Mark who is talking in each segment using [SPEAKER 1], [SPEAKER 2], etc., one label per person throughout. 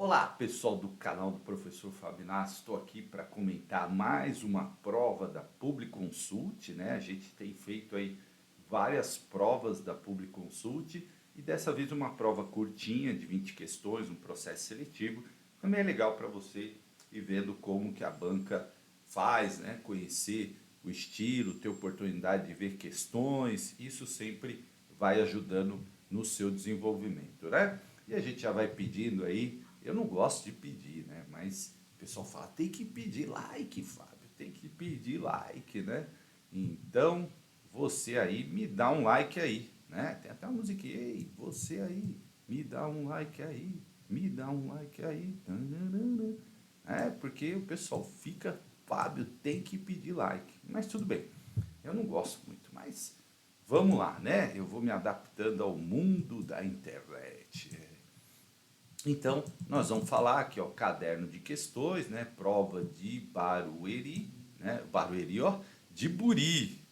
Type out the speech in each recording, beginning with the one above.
[SPEAKER 1] Olá, pessoal do canal do Professor Fábio Inácio. Estou aqui para comentar mais uma prova da Publiconsult, né? A gente tem feito aí várias provas da Publiconsult e dessa vez uma prova curtinha de 20 questões, um processo seletivo. Também é legal para você ir vendo como que a banca faz, né? Conhecer o estilo, ter oportunidade de ver questões, isso sempre vai ajudando no seu desenvolvimento, né? E a gente já vai pedindo aí. Eu não gosto de pedir, né? Mas o pessoal fala, tem que pedir like, Fábio, tem que pedir like, né? Então, você aí, me dá um like aí, né? Tem até uma musiquinha, ei, você aí, me dá um like aí, me dá um like aí. É, porque o pessoal fica, Fábio, tem que pedir like. Mas tudo bem, eu não gosto muito, mas vamos lá, né? Eu vou me adaptando ao mundo da internet. Então, nós vamos falar aqui, ó, caderno de questões, né? Prova de Barueri, né? Barueri, ó, de Buri,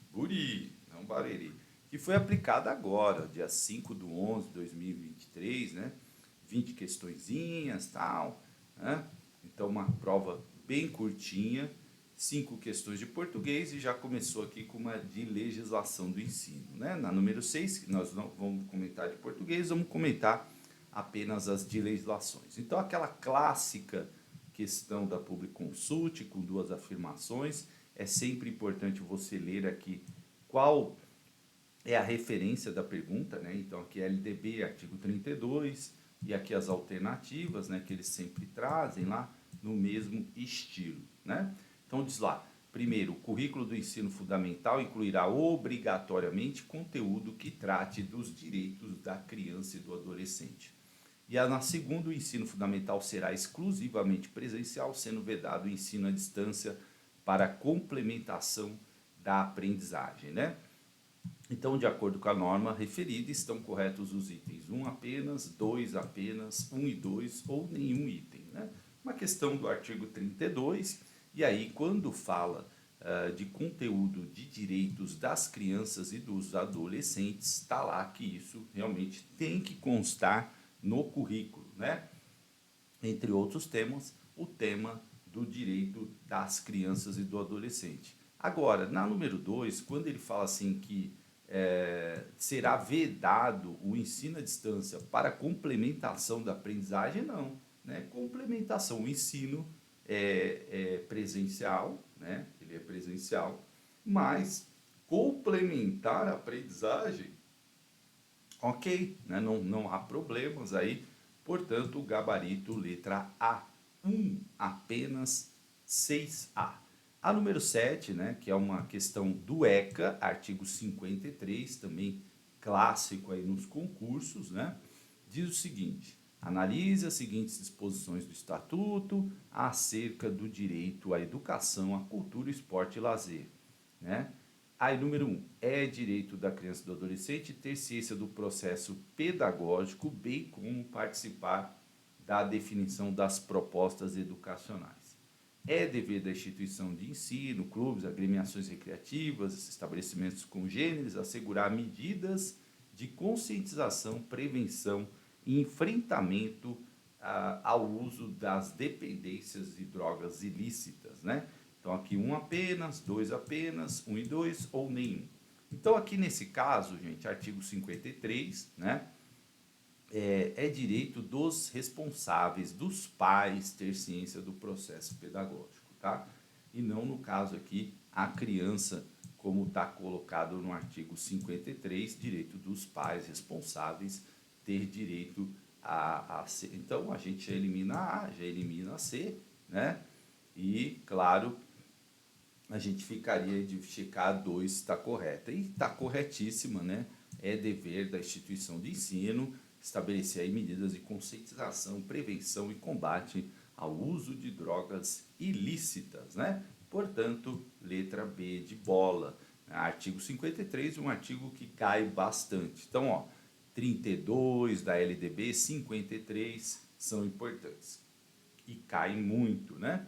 [SPEAKER 1] não Barueri, que foi aplicada agora, dia 5/11/2023, né? 20 questõezinhas, tal, né? Então, uma prova bem curtinha, 5 questões de português e já começou aqui com uma de legislação do ensino, né? Na número 6, que nós não vamos comentar de português, vamos comentar apenas as de legislações. Então, aquela clássica questão da Publiconsult com duas afirmações, é sempre importante você ler aqui qual é a referência da pergunta, né? Então, aqui é LDB, artigo 32, e aqui as alternativas, né, que eles sempre trazem lá no mesmo estilo, né? Então, diz lá, primeiro, o currículo do ensino fundamental incluirá obrigatoriamente conteúdo que trate dos direitos da criança e do adolescente. E na segunda, o ensino fundamental será exclusivamente presencial, sendo vedado o ensino à distância para complementação da aprendizagem, né? Então, de acordo com a norma referida, estão corretos os itens 1 apenas, 2 apenas, 1 e 2 ou nenhum item, né? Uma questão do artigo 32, e aí quando fala de conteúdo de direitos das crianças e dos adolescentes, está lá que isso realmente tem que constar no currículo, né? Entre outros temas, o tema do direito das crianças e do adolescente. Agora, na número 2, quando ele fala assim que será vedado o ensino à distância para complementação da aprendizagem, não. Né? Complementação, o ensino é presencial, né? Ele é presencial, mas complementar a aprendizagem, ok, né? Não há problemas aí, portanto, o gabarito letra A, 1 apenas 6A. A número 7, né, que é uma questão do ECA, artigo 53, também clássico aí nos concursos, né, diz o seguinte: analise as seguintes disposições do Estatuto acerca do direito à educação, à cultura, esporte e lazer, né? Aí, número 1, é direito da criança e do adolescente ter ciência do processo pedagógico, bem como participar da definição das propostas educacionais. É dever da instituição de ensino, clubes, agremiações recreativas, estabelecimentos congêneres, assegurar medidas de conscientização, prevenção e enfrentamento ao uso das dependências de drogas ilícitas, né? Então, aqui um apenas, dois apenas, um e dois ou nenhum. Então, aqui nesse caso, gente, artigo 53, né? É direito dos responsáveis, dos pais, ter ciência do processo pedagógico, tá? E não, no caso aqui, a criança, como está colocado no artigo 53, direito dos pais responsáveis ter direito a ser. Então, a gente já elimina a A, já elimina a C, né? E, claro, a gente ficaria de checar a 2 se está correta. E está corretíssima, né? É dever da instituição de ensino estabelecer aí medidas de conscientização, prevenção e combate ao uso de drogas ilícitas, né? Portanto, letra B de bola. Artigo 53, um artigo que cai bastante. Então, ó, 32 da LDB, 53 são importantes. E caem muito, né?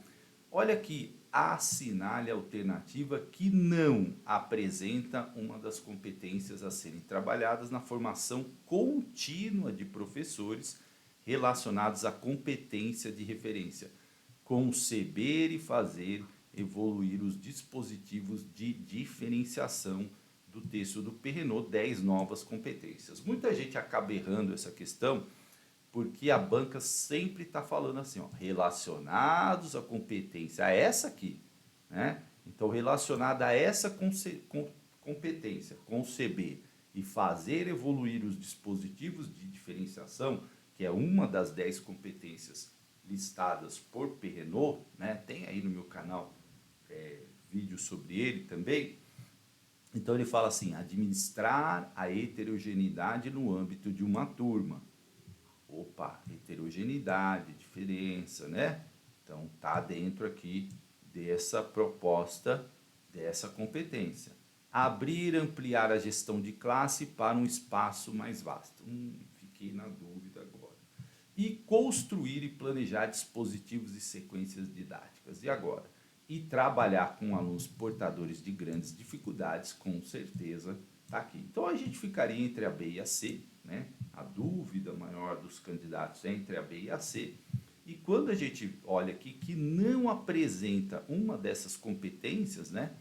[SPEAKER 1] Olha aqui, assinale a alternativa que não apresenta uma das competências a serem trabalhadas na formação contínua de professores relacionados à competência de referência. Conceber e fazer evoluir os dispositivos de diferenciação do texto do Perrenot, 10 novas competências. Muita gente acaba errando essa questão porque a banca sempre está falando assim, ó, relacionados à competência, a essa aqui, né? Então, relacionada a essa competência, conceber e fazer evoluir os dispositivos de diferenciação, que é uma das 10 competências listadas por Perrenot, né? Tem aí no meu canal vídeo sobre ele também. Então ele fala assim, administrar a heterogeneidade no âmbito de uma turma. Opa, heterogeneidade, diferença, né? Então tá dentro aqui dessa proposta, dessa competência. Abrir, ampliar a gestão de classe para um espaço mais vasto. Fiquei na dúvida agora. E construir e planejar dispositivos e sequências didáticas. E agora? E trabalhar com alunos portadores de grandes dificuldades, com certeza está aqui. Então a gente ficaria entre a B e a C, né? A dúvida maior dos candidatos é entre a B e a C. E quando a gente olha aqui que não apresenta uma dessas competências, né?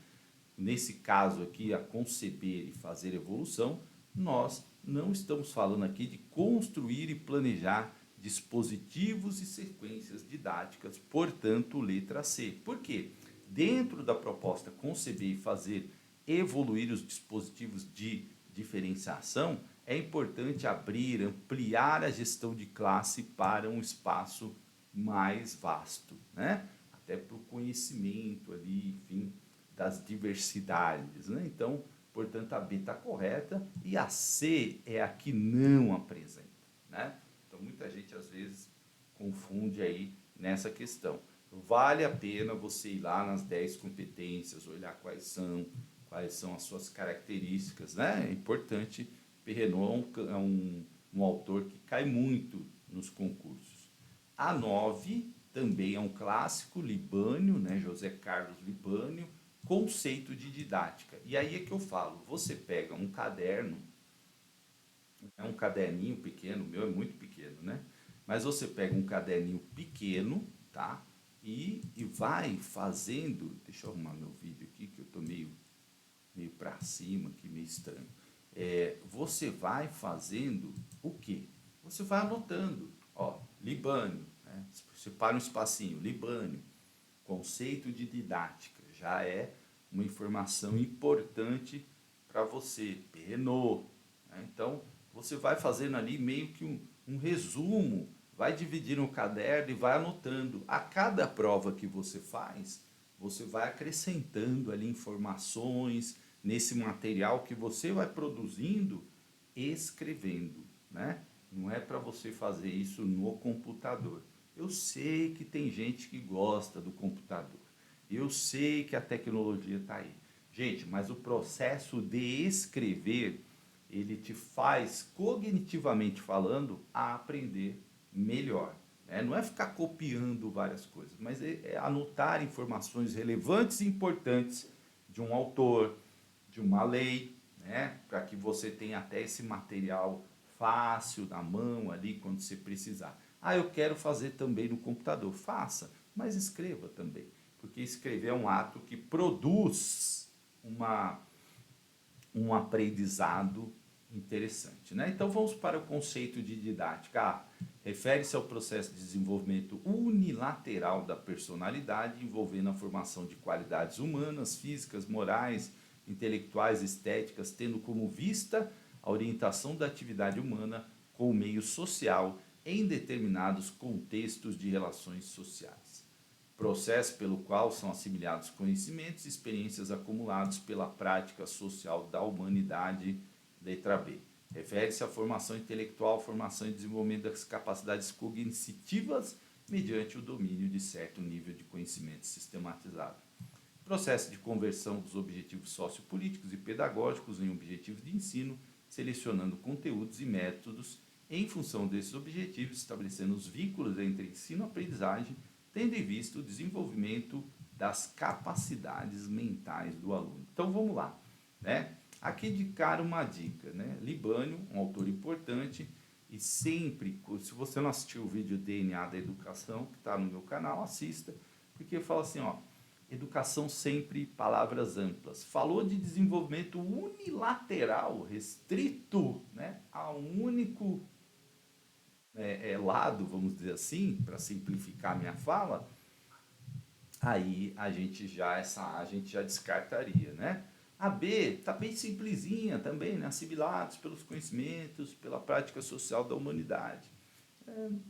[SPEAKER 1] Nesse caso aqui, a conceber e fazer evolução, nós não estamos falando aqui de construir e planejar dispositivos e sequências didáticas, portanto, letra C. Por quê? Dentro da proposta conceber e fazer evoluir os dispositivos de diferenciação, é importante abrir, ampliar a gestão de classe para um espaço mais vasto, né? Até para o conhecimento ali, enfim, das diversidades, né? Então, portanto, a B está correta e a C é a que não apresenta, né? Então, muita gente às vezes confunde aí nessa questão. Vale a pena você ir lá nas 10 competências, olhar quais são as suas características, né? É importante. Perrenot é um autor que cai muito nos concursos. A 9 também é um clássico, Libânio, né? José Carlos Libânio, conceito de didática. E aí é que eu falo, você pega um caderno, é um caderninho pequeno, o meu é muito pequeno, né? Mas você pega um caderninho pequeno, tá? E vai fazendo, deixa eu arrumar meu vídeo aqui, que eu tô meio para cima, aqui meio estranho. Você vai fazendo o quê? Você vai anotando, ó, Libânio, né? Você para um espacinho, Libânio, conceito de didática, já é uma informação importante para você, Perrenot, né? Então, você vai fazendo ali meio que um resumo, vai dividir no caderno e vai anotando. A cada prova que você faz, você vai acrescentando ali informações nesse material que você vai produzindo, escrevendo, né? Não é para você fazer isso no computador. Eu sei que tem gente que gosta do computador. Eu sei que a tecnologia está aí. Gente, mas o processo de escrever, ele te faz, cognitivamente falando, a aprender melhor. Não é ficar copiando várias coisas, mas é anotar informações relevantes e importantes de um autor, de uma lei, né? Para que você tenha até esse material fácil na mão ali quando você precisar. Ah, eu quero fazer também no computador. Faça, mas escreva também, porque escrever é um ato que produz um aprendizado interessante, né? Então vamos para o conceito de didática. Refere-se ao processo de desenvolvimento unilateral da personalidade, envolvendo a formação de qualidades humanas, físicas, morais, intelectuais, estéticas, tendo como vista a orientação da atividade humana com o meio social em determinados contextos de relações sociais. Processo pelo qual são assimilados conhecimentos e experiências acumulados pela prática social da humanidade. Letra B. Refere-se à formação intelectual, formação e desenvolvimento das capacidades cognitivas mediante o domínio de certo nível de conhecimento sistematizado. Processo de conversão dos objetivos sociopolíticos e pedagógicos em objetivos de ensino, selecionando conteúdos e métodos em função desses objetivos, estabelecendo os vínculos entre ensino e aprendizagem, tendo em vista o desenvolvimento das capacidades mentais do aluno. Então vamos lá, né? Aqui de cara uma dica, né? Libânio, um autor importante, E sempre, se você não assistiu o vídeo DNA da educação, que está no meu canal, assista, porque fala assim, ó, educação sempre palavras amplas. Falou de desenvolvimento unilateral, restrito, né, a um único lado, vamos dizer assim, para simplificar a minha fala, aí a gente já descartaria, né? A B está bem simplesinha também, né? Assimilados pelos conhecimentos, pela prática social da humanidade.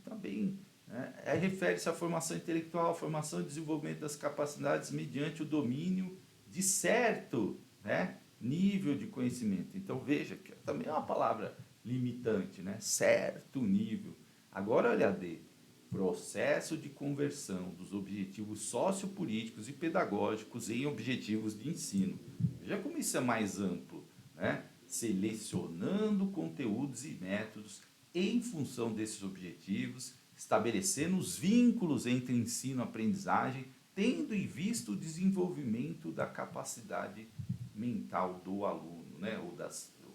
[SPEAKER 1] Tá bem. Né? Refere-se à formação intelectual, formação e desenvolvimento das capacidades mediante o domínio de certo, né, nível de conhecimento. Então veja que também é uma palavra limitante, né? Certo nível. Agora olha a D. Processo de conversão dos objetivos sociopolíticos e pedagógicos em objetivos de ensino. Veja como isso é mais amplo, né? Selecionando conteúdos e métodos em função desses objetivos, estabelecendo os vínculos entre ensino e aprendizagem, tendo em vista o desenvolvimento da capacidade mental do aluno, né? Ou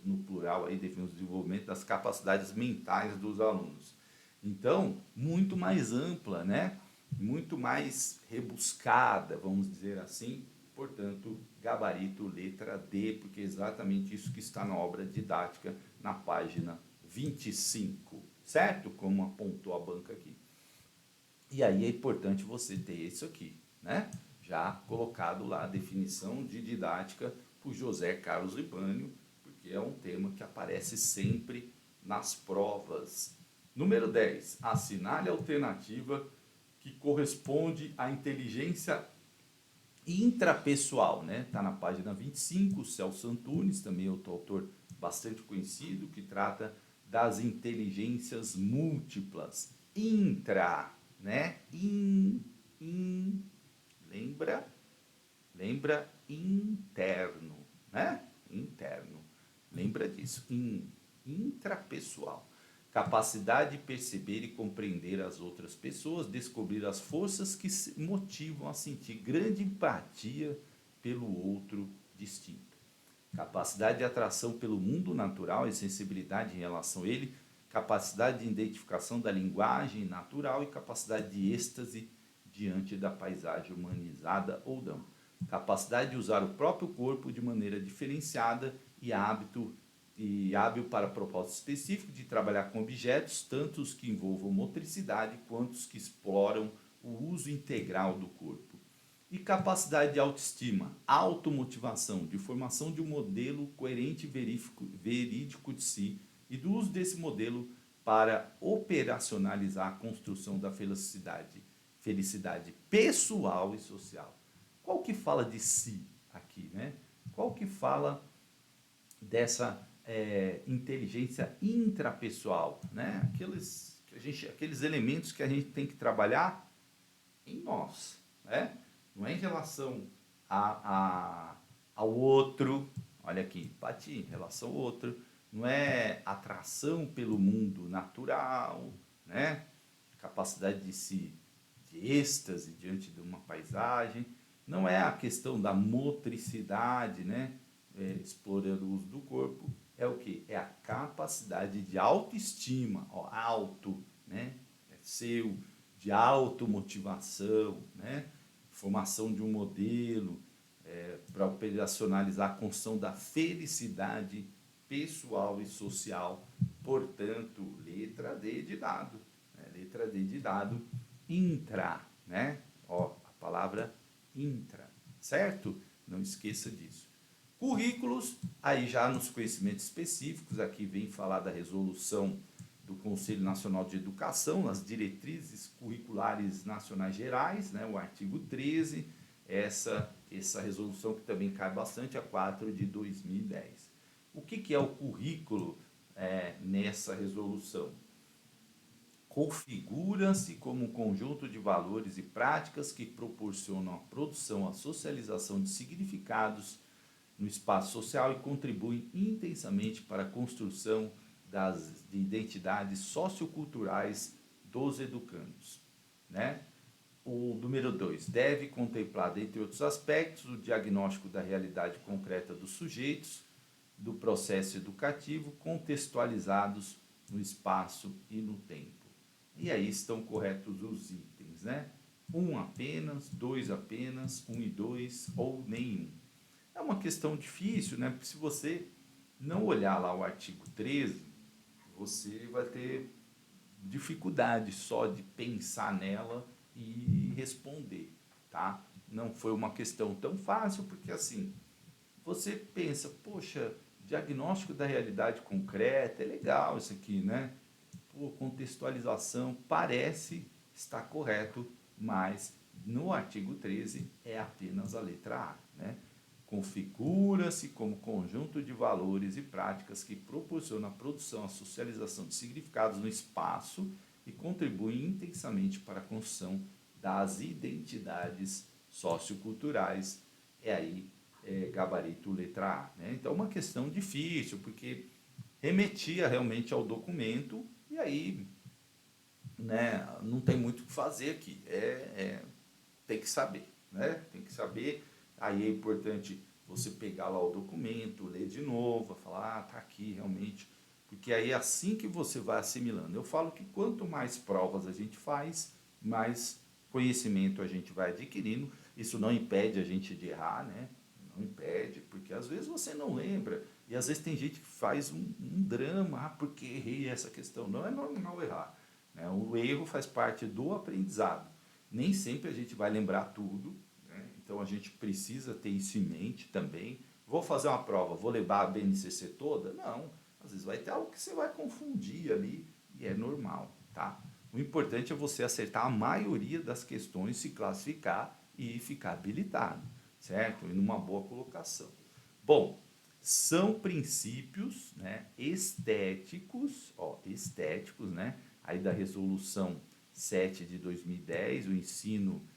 [SPEAKER 1] no plural aí definimos o desenvolvimento das capacidades mentais dos alunos. Então, muito mais ampla, né? Muito mais rebuscada, vamos dizer assim. Portanto, gabarito letra D, porque é exatamente isso que está na obra didática, na página 25, certo? Como apontou a banca aqui. E aí é importante você ter isso aqui, né? Já colocado lá a definição de didática por José Carlos Libânio, porque é um tema que aparece sempre nas provas. Número 10, assinale a alternativa que corresponde à inteligência intrapessoal, né? Tá na página 25, o Celso Antunes, também outro autor bastante conhecido, que trata das inteligências múltiplas. Intra, né? Lembra interno, né? Interno. Lembra disso, intrapessoal. Capacidade de perceber e compreender as outras pessoas, descobrir as forças que se motivam a sentir grande empatia pelo outro distinto. Capacidade de atração pelo mundo natural e sensibilidade em relação a ele, capacidade de identificação da linguagem natural e capacidade de êxtase diante da paisagem humanizada ou não. Capacidade de usar o próprio corpo de maneira diferenciada e hábil para propósito específico de trabalhar com objetos, tanto os que envolvam motricidade quanto os que exploram o uso integral do corpo. E capacidade de autoestima, automotivação, de formação de um modelo coerente e verídico de si e do uso desse modelo para operacionalizar a construção da felicidade pessoal e social. Qual que fala de si aqui, né? Qual que fala dessa inteligência intrapessoal, né? Aqueles elementos que a gente tem que trabalhar em nós, né? Não é em relação ao outro, olha aqui, Pati, em relação ao outro, não é atração pelo mundo natural, né? Capacidade de êxtase diante de uma paisagem, não é a questão da motricidade, né? Explorando o uso do corpo, é o que? É a capacidade de autoestima, ó, auto, né? É seu, de automotivação, né? Formação de um modelo para operacionalizar a construção da felicidade pessoal e social. Portanto, letra D de dado, né? Letra D de dado, intra, né? Ó, a palavra intra, certo? Não esqueça disso. Currículos, aí já nos conhecimentos específicos, aqui vem falar da resolução do Conselho Nacional de Educação, nas diretrizes curriculares nacionais gerais, né, o artigo 13, essa resolução que também cai bastante, a 4 de 2010. O que é o currículo nessa resolução? Configura-se como um conjunto de valores e práticas que proporcionam a produção, a socialização de significados no espaço social e contribuem intensamente para a construção de identidades socioculturais dos educandos, né? O número 2, deve contemplar, dentre outros aspectos, o diagnóstico da realidade concreta dos sujeitos, do processo educativo, contextualizados no espaço e no tempo. E aí estão corretos os itens, né? Um apenas, dois apenas, um e dois ou nenhum. É uma questão difícil, né? Porque se você não olhar lá o artigo 13, você vai ter dificuldade só de pensar nela e responder, tá? Não foi uma questão tão fácil, porque assim, você pensa, poxa, diagnóstico da realidade concreta, é legal isso aqui, né? Pô, contextualização parece estar correto, mas no artigo 13 é apenas a letra A, né? Configura-se como conjunto de valores e práticas que proporcionam a produção, a socialização de significados no espaço e contribuem intensamente para a construção das identidades socioculturais. É aí gabarito letra A. Né? Então, uma questão difícil, porque remetia realmente ao documento e aí, né, não tem muito o que fazer aqui. Tem que saber, né? Tem que saber. Aí é importante você pegar lá o documento, ler de novo, falar, tá aqui realmente. Porque aí é assim que você vai assimilando. Eu falo que quanto mais provas a gente faz, mais conhecimento a gente vai adquirindo. Isso não impede a gente de errar, né? Não impede, porque às vezes você não lembra. E às vezes tem gente que faz um drama, porque errei essa questão. Não é normal errar. Né? O erro faz parte do aprendizado. Nem sempre a gente vai lembrar tudo, né? Então a gente precisa ter isso em mente também. Vou fazer uma prova, vou levar a BNCC toda? Não. Às vezes vai ter algo que você vai confundir ali e é normal, tá? O importante é você acertar a maioria das questões, se classificar e ficar habilitado, certo? E numa boa colocação. Bom, são princípios, né, estéticos, ó, estéticos, né, aí da resolução 7 de 2010, o ensino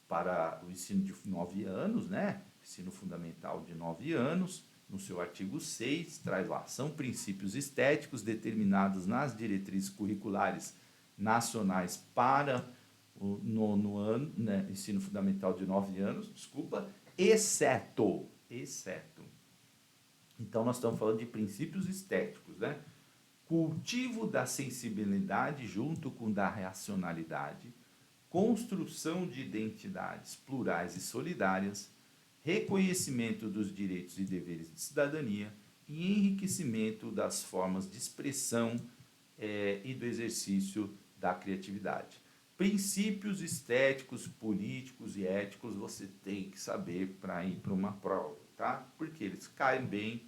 [SPEAKER 1] para o ensino de 9 anos, né, ensino fundamental de 9 anos, no seu artigo 6, traz lá, são princípios estéticos determinados nas diretrizes curriculares nacionais para o nono ano, né, ensino fundamental de 9 anos, desculpa, exceto. Então, nós estamos falando de princípios estéticos, né? Cultivo da sensibilidade junto com da racionalidade, construção de identidades plurais e solidárias, reconhecimento dos direitos e deveres de cidadania e enriquecimento das formas de expressão e do exercício da criatividade. Princípios estéticos, políticos e éticos você tem que saber para ir para uma prova, tá? Porque eles caem bem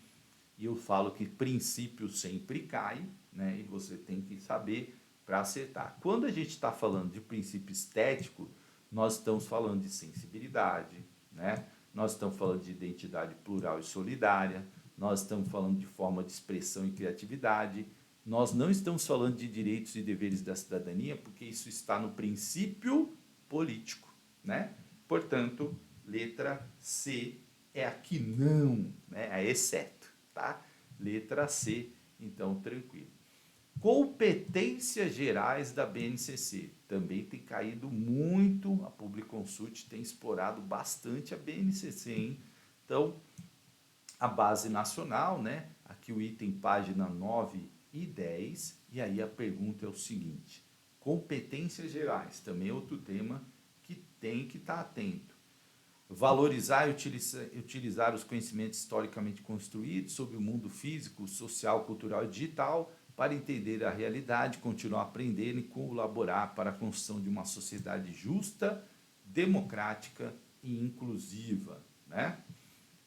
[SPEAKER 1] e eu falo que princípio sempre cai, né? E você tem que saber para acertar. Quando a gente está falando de princípio estético, nós estamos falando de sensibilidade, né? Nós estamos falando de identidade plural e solidária, nós estamos falando de forma de expressão e criatividade, nós não estamos falando de direitos e deveres da cidadania, porque isso está no princípio político, né? Portanto, letra C é a que não, né? É exceto, tá? Letra C, então tranquilo. Competências gerais da BNCC. Também tem caído muito, a Publiconsult tem explorado bastante a BNCC, hein? Então, a base nacional, né? Aqui o item página 9 e 10, e aí a pergunta é o seguinte: competências gerais, também é outro tema que tem que estar atento. Valorizar e utilizar os conhecimentos historicamente construídos sobre o mundo físico, social, cultural e digital para entender a realidade, continuar aprendendo e colaborar para a construção de uma sociedade justa, democrática e inclusiva, né?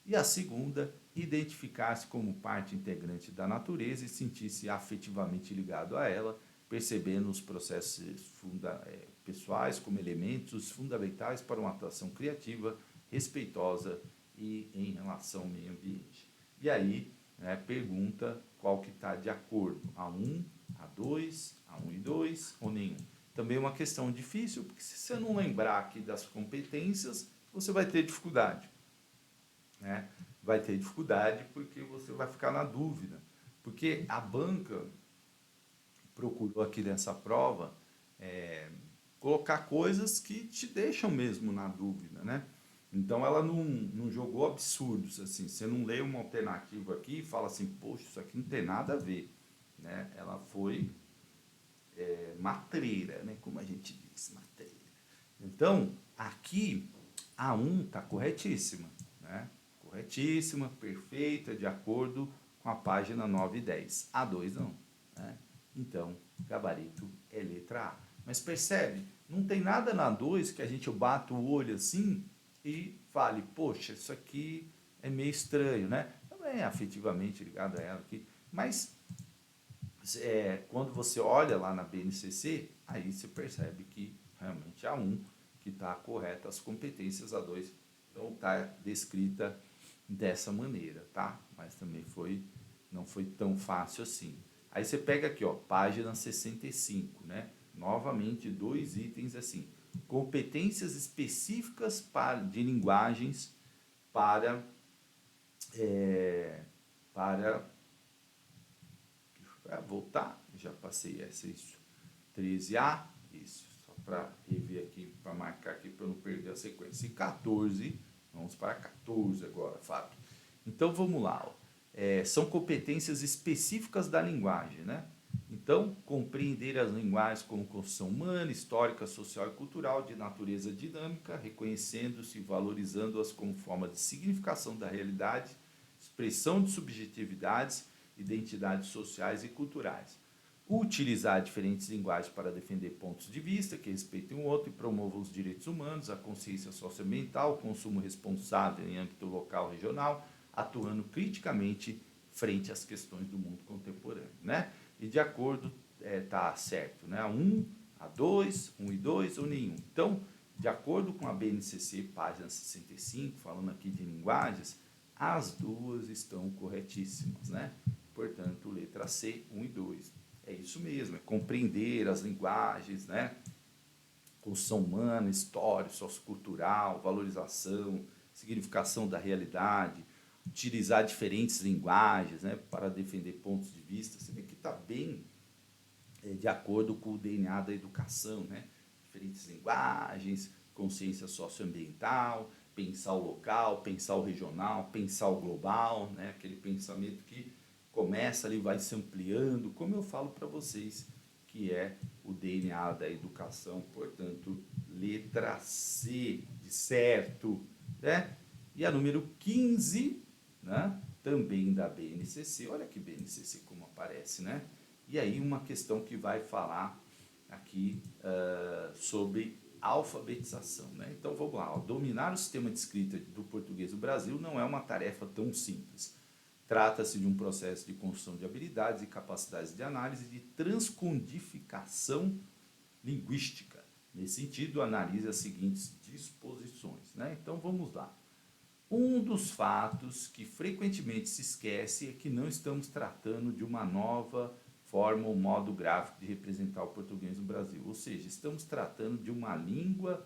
[SPEAKER 1] E a segunda, identificar-se como parte integrante da natureza e sentir-se afetivamente ligado a ela, percebendo os processos pessoais como elementos fundamentais para uma atuação criativa, respeitosa e em relação ao meio ambiente. E aí, né, pergunta qual que está de acordo, A1, A2, A1 e 2 ou nenhum. Também é uma questão difícil, porque se você não lembrar aqui das competências, você vai ter dificuldade. Né? Vai ter dificuldade porque você vai ficar na dúvida. Porque a banca procurou aqui nessa prova colocar coisas que te deixam mesmo na dúvida, né? Então ela não jogou absurdos, assim, você não lê uma alternativa aqui e fala assim, poxa, isso aqui não tem nada a ver. né? Ela foi matreira, né? Como a gente diz, matreira. Então, aqui, a 1 está corretíssima, né? Corretíssima, perfeita, de acordo com a página 9 e 10. A 2 não, né? Então, gabarito é letra A. Mas percebe, não tem nada na 2 que a gente bata o olho assim e fale, poxa, isso aqui é meio estranho, né? Também é afetivamente ligado a ela aqui, mas quando você olha lá na BNCC, aí você percebe que realmente a 1 que está correta, as competências a 2 não está descrita dessa maneira, tá? Mas também não foi tão fácil assim. Aí você pega aqui, ó, página 65, né? Novamente, 2 itens assim. Competências específicas de linguagens para, para voltar, já passei essa, isso. 13A, isso, só para rever aqui, para marcar aqui, para não perder a sequência. E 14, vamos para 14 agora, Fábio. Então vamos lá, ó. São competências específicas da linguagem, né? Então, compreender as linguagens como construção humana, histórica, social e cultural, de natureza dinâmica, reconhecendo-se e valorizando-as como forma de significação da realidade, expressão de subjetividades, identidades sociais e culturais. Utilizar diferentes linguagens para defender pontos de vista que respeitem o outro e promovam os direitos humanos, a consciência socioambiental, o consumo responsável em âmbito local e regional, atuando criticamente frente às questões do mundo contemporâneo, né? E de acordo, tá certo, né? A 1, a 2, 1 e 2 ou nenhum. Então, de acordo com a BNCC, página 65, falando aqui de linguagens, as duas estão corretíssimas, né? Portanto, letra C, 1 e 2. É isso mesmo, é compreender as linguagens, né? Construção humana, história, sociocultural, valorização, significação da realidade, utilizar diferentes linguagens, né, para defender pontos de vista. Você vê que está bem de acordo com o DNA da educação, né? Diferentes linguagens, consciência socioambiental, pensar o local, pensar o regional, pensar o global, né? Aquele pensamento que começa ali, vai se ampliando, como eu falo para vocês, que é o DNA da educação, portanto, letra C, de certo, né? E a número 15, né? Também da BNCC, olha que BNCC como aparece, né? E aí uma questão que vai falar aqui sobre alfabetização, né? Então vamos lá, ó. Dominar o sistema de escrita do português do Brasil não é uma tarefa tão simples. Trata-se de um processo de construção de habilidades e capacidades de análise e de transcodificação linguística. Nesse sentido, analise as seguintes disposições, né? Então vamos lá. Um dos fatos que frequentemente se esquece é que não estamos tratando de uma nova forma ou modo gráfico de representar o português no Brasil. Ou seja, estamos tratando de uma língua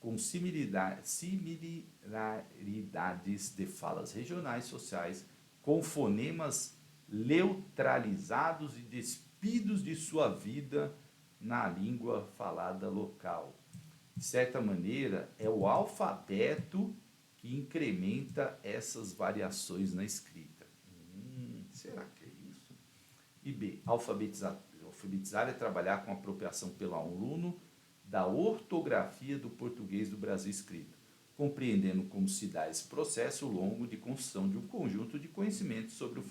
[SPEAKER 1] com similaridades de falas regionais sociais, com fonemas neutralizados e despidos de sua vida na língua falada local. De certa maneira, é o alfabeto que incrementa essas variações na escrita. Será que é isso? E B, alfabetizar é trabalhar com apropriação pelo aluno da ortografia do português do Brasil escrito, compreendendo como se dá esse processo longo de construção de um conjunto de conhecimentos sobre o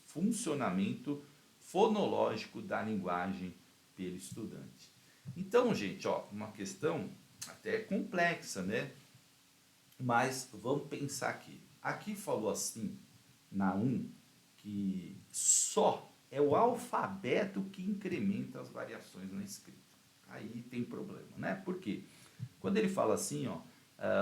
[SPEAKER 1] funcionamento fonológico da linguagem pelo estudante. Então, gente, ó, uma questão até complexa, né? Mas vamos pensar aqui. Aqui falou assim, na 1, que só é o alfabeto que incrementa as variações na escrita. Aí tem problema, né? Por quê? Quando ele fala assim, ó,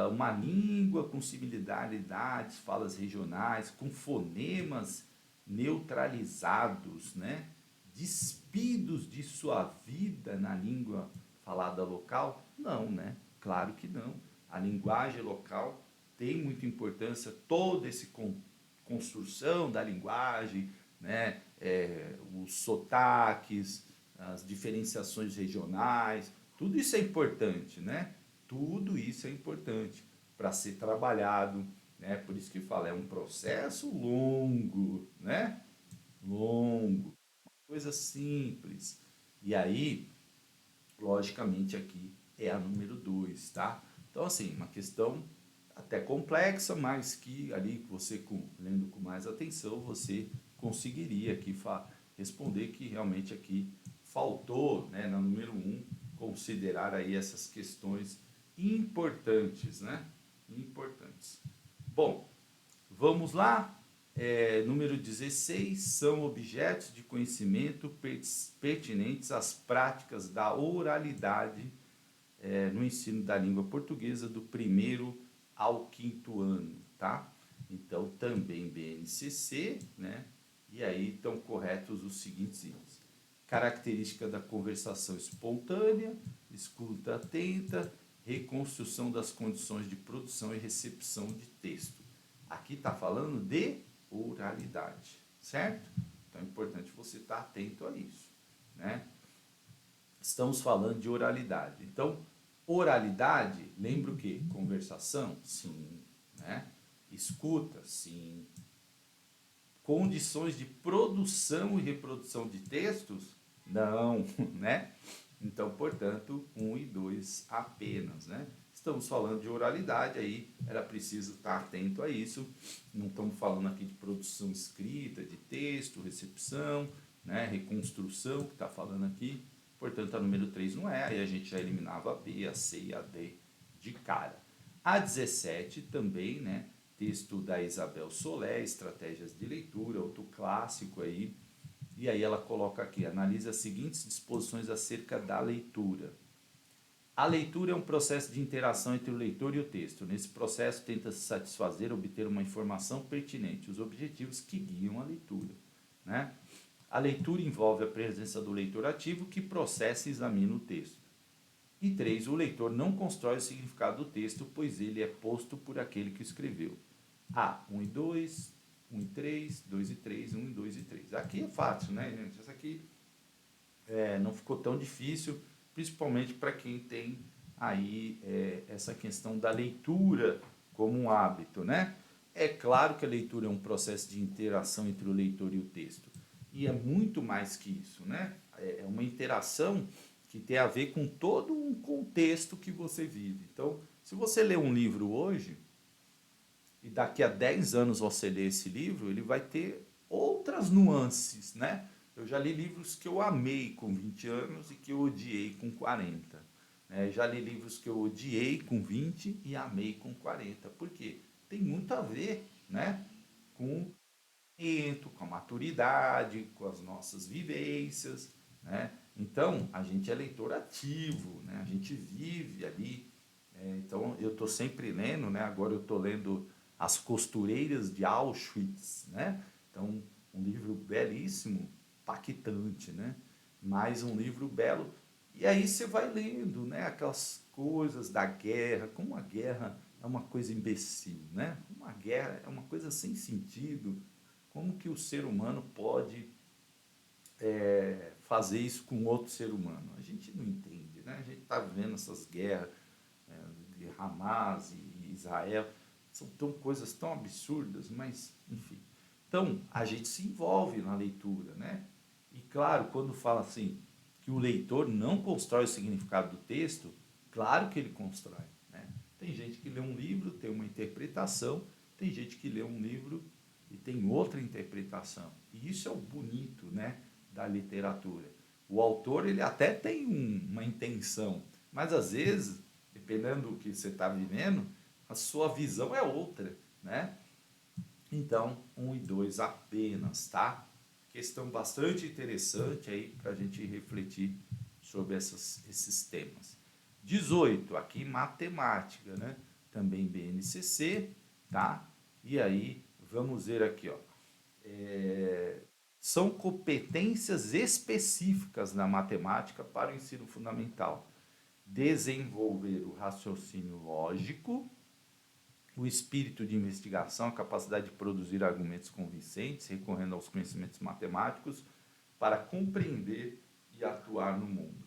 [SPEAKER 1] uma língua com similaridades, falas regionais, com fonemas neutralizados, né? Despidos de sua vida na língua falada local? Não, né? Claro que não. A linguagem local tem muita importância, toda essa construção da linguagem, né? Os sotaques, as diferenciações regionais, tudo isso é importante, né? Tudo isso é importante para ser trabalhado, né? Por isso que fala, é um processo longo, né? Longo. coisa simples. E aí, logicamente, aqui é a número 2, tá? Então, assim, uma questão até complexa, mas que ali você, lendo com mais atenção, você conseguiria aqui responder que realmente aqui faltou, né, na número 1, considerar aí essas questões importantes, né? Importantes. Bom, vamos lá. Número 16, são objetos de conhecimento pertinentes às práticas da oralidade no ensino da língua portuguesa do primeiro ao quinto ano, tá? Então, também BNCC, né? E aí estão corretos os seguintes itens. Característica da conversação espontânea, escuta atenta, reconstrução das condições de produção e recepção de texto. Aqui está falando de oralidade, certo? Então é importante você estar atento a isso, né? Estamos falando de oralidade. Então, oralidade, lembra o quê? Conversação? Sim, né? Escuta? Sim. Condições de produção e reprodução de textos? Não, né? Então, portanto, 1 e 2 apenas, né? Estamos falando de oralidade, aí era preciso estar atento a isso. Não estamos falando aqui de produção escrita, de texto, recepção, né? Reconstrução, que está falando aqui. Portanto, a número 3 não é, aí a gente já eliminava a B, a C e a D de cara. A 17 também, né? Texto da Isabel Solé, Estratégias de Leitura, outro clássico aí. E aí ela coloca aqui, analisa as seguintes disposições acerca da leitura. A leitura é um processo de interação entre o leitor e o texto. Nesse processo, tenta-se satisfazer, obter uma informação pertinente, os objetivos que guiam a leitura, né? A leitura envolve a presença do leitor ativo que processa e examina o texto. E 3, o leitor não constrói o significado do texto, pois ele é posto por aquele que escreveu. 1 e 2, 1 e 3, 2 e 3, 1 e 2 e 3. Aqui é fácil, né, gente? Essa aqui não ficou tão difícil, principalmente para quem tem aí essa questão da leitura como um hábito, né? É claro que a leitura é um processo de interação entre o leitor e o texto. E é muito mais que isso, né? É uma interação que tem a ver com todo um contexto que você vive. Então, se você lê um livro hoje, e daqui a 10 anos você lê esse livro, ele vai ter outras nuances, né? Eu já li livros que eu amei com 20 anos e que eu odiei com 40. Já li livros que eu odiei com 20 e amei com 40. Por quê? Tem muito a ver, né, com com a maturidade, com as nossas vivências, né? Então, a gente é leitor ativo, né? A gente vive ali. Então, eu estou sempre lendo, né? Agora eu estou lendo As Costureiras de Auschwitz, né? Então, um livro belíssimo, impactante, né? Mais um livro belo. E aí você vai lendo, né? Aquelas coisas da guerra, como a guerra é uma coisa imbecil, né? Como a guerra é uma coisa sem sentido. Como que o ser humano pode fazer isso com outro ser humano? A gente não entende, né? A gente está vivendo essas guerras de Hamas e Israel, são coisas tão absurdas, mas enfim. Então, a gente se envolve na leitura, né? E claro, quando fala assim, que o leitor não constrói o significado do texto, claro que ele constrói, né? Tem gente que lê um livro, tem uma interpretação, tem gente que lê um livro e tem outra interpretação. E isso é o bonito, né, da literatura. O autor, ele até tem uma intenção, mas às vezes, dependendo do que você está vivendo, a sua visão é outra, né? Então, 1 e 2 apenas, tá? Questão bastante interessante aí para a gente refletir sobre esses temas. 18, aqui matemática, né? Também BNCC, tá? E aí, vamos ver aqui, ó. São competências específicas na matemática para o ensino fundamental. Desenvolver o raciocínio lógico, o espírito de investigação, a capacidade de produzir argumentos convincentes, recorrendo aos conhecimentos matemáticos, para compreender e atuar no mundo.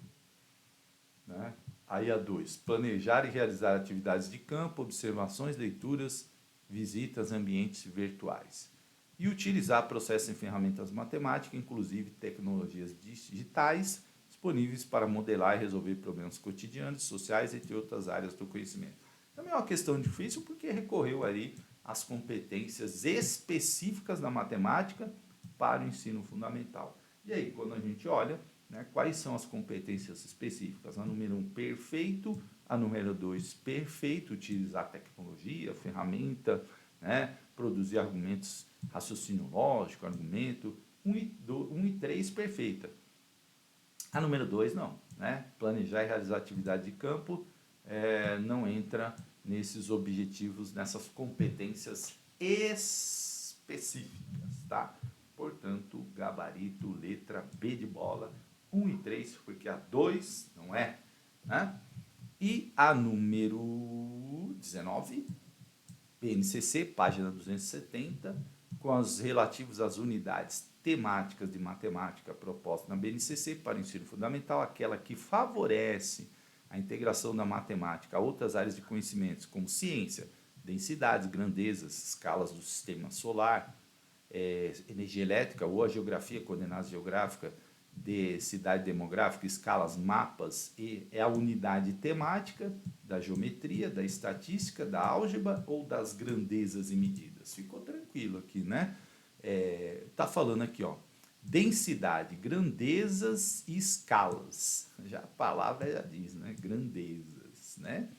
[SPEAKER 1] Né? Aí a 2, planejar e realizar atividades de campo, observações, leituras, visitas, ambientes virtuais. e utilizar processos e ferramentas matemáticas, inclusive tecnologias digitais, disponíveis para modelar e resolver problemas cotidianos, sociais, entre outras áreas do conhecimento. Também é uma questão difícil porque recorreu ali às competências específicas da matemática para o ensino fundamental. E aí, quando a gente olha, né, quais são as competências específicas? A número 1, perfeito. A número 2, perfeito, utilizar tecnologia, ferramenta, né, produzir argumentos, raciocínio lógico, argumento. 1 e 3, perfeita. A número 2, não. Né? Planejar e realizar atividade de campo não entra nesses objetivos, nessas competências específicas, tá? Portanto, gabarito, letra B de bola, 1 e 3, porque a 2 não é, né? E a número 19, BNCC, página 270, com os relativos às unidades temáticas de matemática propostas na BNCC para o ensino fundamental, aquela que favorece a integração da matemática a outras áreas de conhecimentos, como ciência, densidades, grandezas, escalas do sistema solar, energia elétrica ou a geografia, coordenadas geográficas, de cidade demográfica, escalas, mapas, e é a unidade temática da geometria, da estatística, da álgebra ou das grandezas e medidas. Ficou tranquilo aqui, né? Tá falando aqui, ó, densidade, grandezas e escalas. Já a palavra já diz, né? Grandezas, né?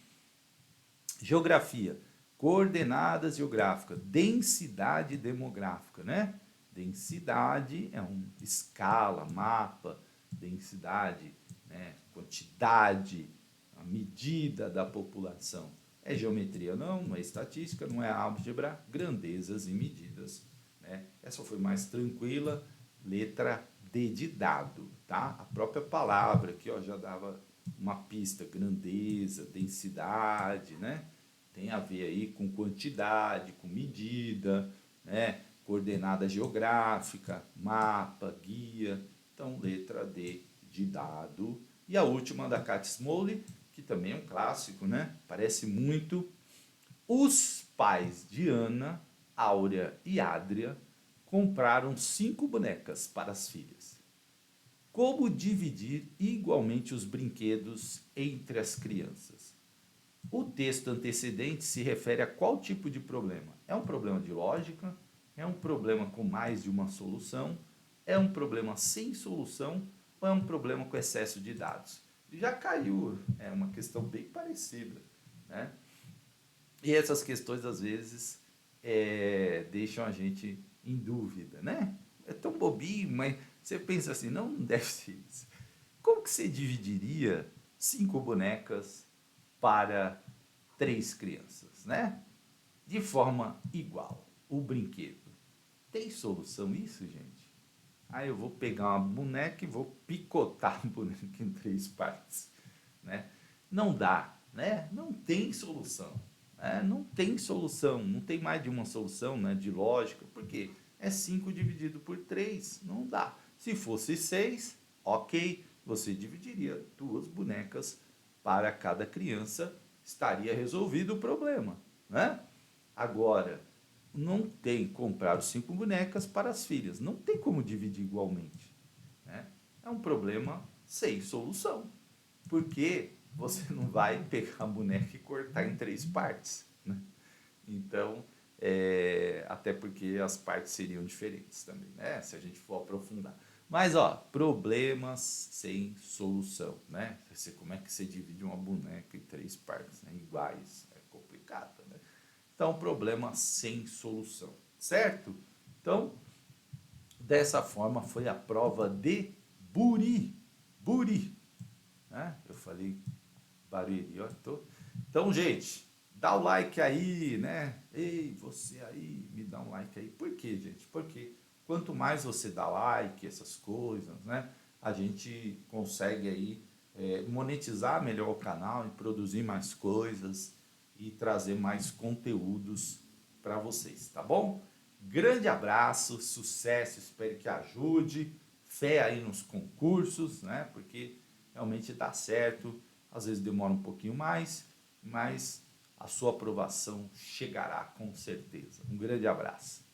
[SPEAKER 1] Geografia, coordenadas geográficas, densidade demográfica, né? Densidade é uma escala, mapa, densidade, né? Quantidade, a medida da população. É geometria não é estatística, não é álgebra, grandezas e medidas, né? Essa foi mais tranquila, letra D de dado, tá? A própria palavra aqui, ó, já dava uma pista, grandeza, densidade, né? Tem a ver aí com quantidade, com medida, né? Coordenada geográfica, mapa, guia. Então, letra D de dado. E a última da Cat Smoley, que também é um clássico, né? Parece muito. Os pais de Ana, Áurea e Adria compraram 5 bonecas para as filhas. Como dividir igualmente os brinquedos entre as crianças? O texto antecedente se refere a qual tipo de problema? É um problema de lógica? É um problema com mais de uma solução? É um problema sem solução? Ou é um problema com excesso de dados? Já caiu, é uma questão bem parecida, né? E essas questões, às vezes, deixam a gente em dúvida, né? É tão bobinho, mas você pensa assim, não deve ser isso. Como que você dividiria 5 bonecas para 3 crianças, né? De forma igual, o brinquedo. Tem solução isso, gente? Aí eu vou pegar uma boneca e vou picotar a boneca em 3 partes, né? Não dá, né? Não tem solução. Não tem solução, não tem mais de uma solução, né, de lógica, porque é 5 dividido por 3, não dá. Se fosse 6, ok, você dividiria 2 bonecas para cada criança, estaria resolvido o problema, né? Agora, não tem comprar os 5 bonecas para as filhas, não tem como dividir igualmente, né? É um problema sem solução, porque você não vai pegar a boneca e cortar em 3 partes, né? Então, até porque as partes seriam diferentes também, né? Se a gente for aprofundar. Mas, ó, problemas sem solução, né? Como é que você divide uma boneca em 3 partes, né, iguais? É complicado, né? Então, problema sem solução, certo? Então, dessa forma foi a prova de Buri. Buri, né? Eu falei Barueri, ó. Então, gente, dá o like aí, né? Ei, você aí, me dá um like aí. Por quê, gente? Porque quanto mais você dá like, essas coisas, né? A gente consegue aí monetizar melhor o canal e produzir mais coisas e trazer mais conteúdos para vocês, tá bom? Grande abraço, sucesso, espero que ajude, fé aí nos concursos, né? Porque realmente dá certo, às vezes demora um pouquinho mais, mas a sua aprovação chegará com certeza. Um grande abraço.